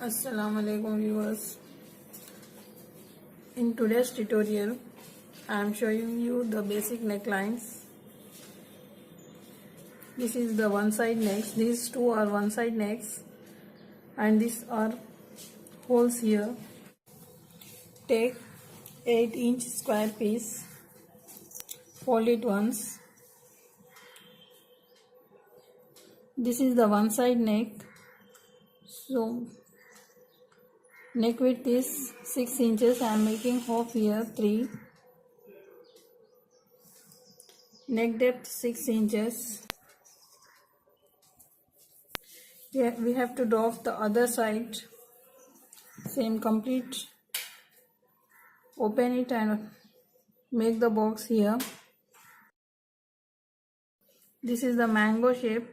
Assalamualaikum viewers. In today's tutorial I am showing you the basic necklines. This is the one side necks. These two are one side necks and these are holes here. Take 8-inch square piece, fold it once. This is the one side neck. So neck width is 6 inches. I am making half here 3. Neck depth 6 inches. We have to draw off the other side. Same complete. Open it and make the box here. This is the mango shape.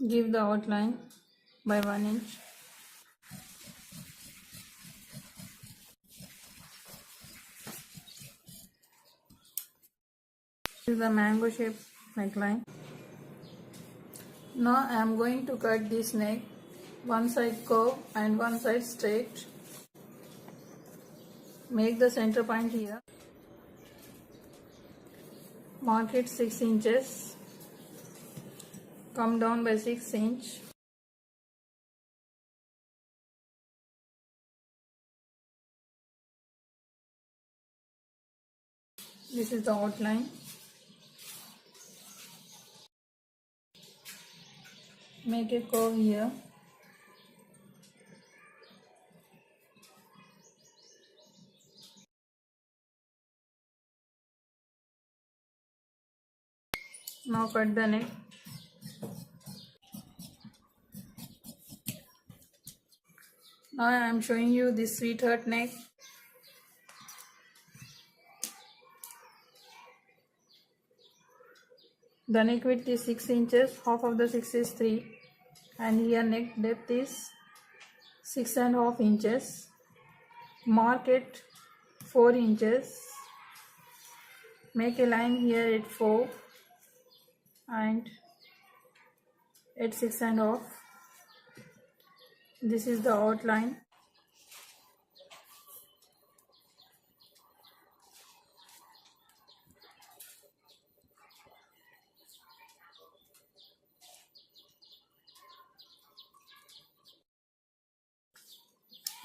Give the outline by 1 inch. This is the mango shape neckline. Now I am going to cut this neck, one side curve and one side straight. Make the center point here. Mark it 6 inches. Come down by 6 inch. This is the outline. Make a curve here. Now cut the neck. Now I am showing you this sweetheart neck. The neck width is 6 inches, half of the 6 is 3, and here neck depth is 6.5 inches. Mark it 4 inches. Make a line here at 4 and at 6.5. This is the outline.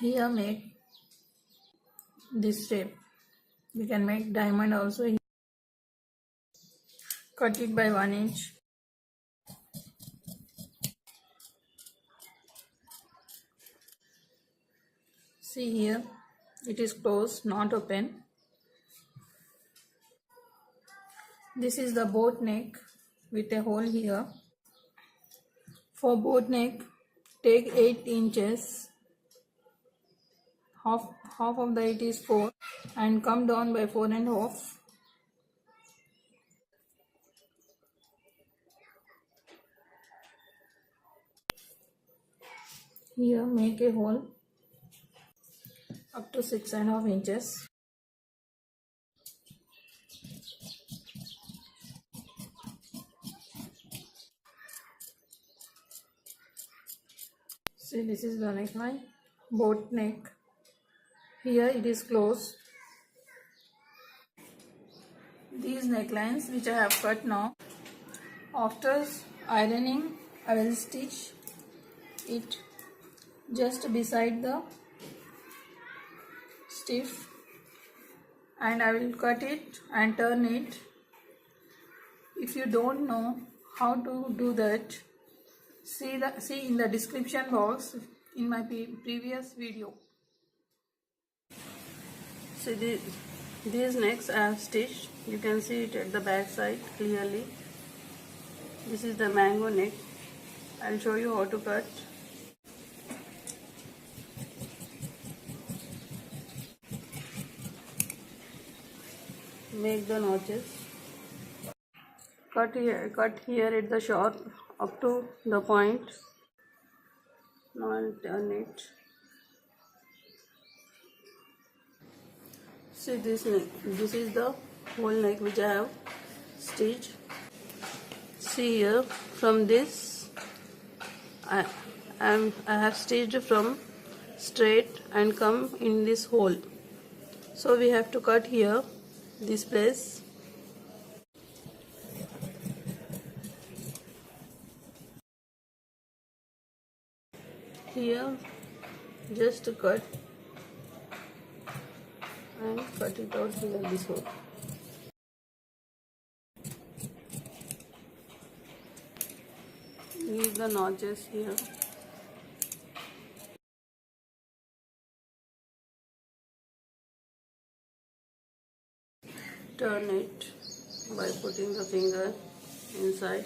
Here make this shape. You can make diamond also. Cut it by 1 inch. See here, it is closed, not open. This is the boat neck with a hole here. For boat neck, take 8 inches. Half of the 8 is 4 and come down by 4.5. Here make a hole up to 6.5 inches. See, this is the neckline, boat neck. Here it is closed. These necklines which I have cut now, after ironing I will stitch it just beside the stiff and I will cut it and turn it. If you don't know how to do that, see in the description box in my previous video. See these necks I have stitched. You can see it at the back side clearly. This is the mango neck. I will show you how to cut. make the notches. Cut here at the short up to the point. Now I'll turn it. See this neck. This is the whole neck which I have stitched. See here, from this I have stitched from straight and come in this hole. So we have to cut here this place. Here just to cut and cut it out here this hole. Leave the notches here. Turn it by putting the finger inside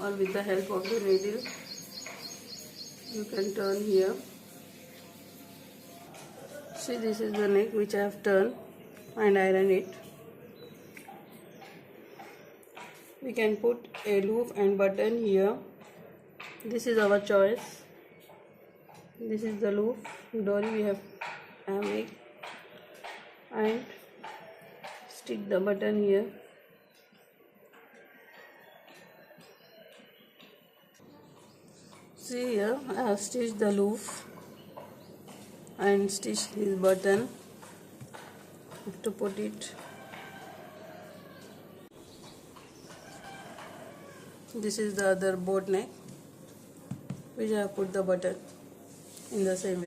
or with the help of the needle you can turn here. See, this is the neck which I have turned and iron it. We can put a loop and button here. This is our choice. This is the loop dory we have made, and stick the button here. See here, I have stitched the loop and stitched this button. I have to put it. This is the other boat neck which I have put the button in the same way.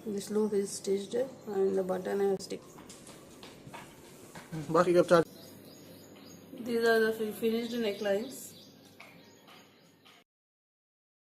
This loop is stitched and the button I have stick. These are the finished necklines.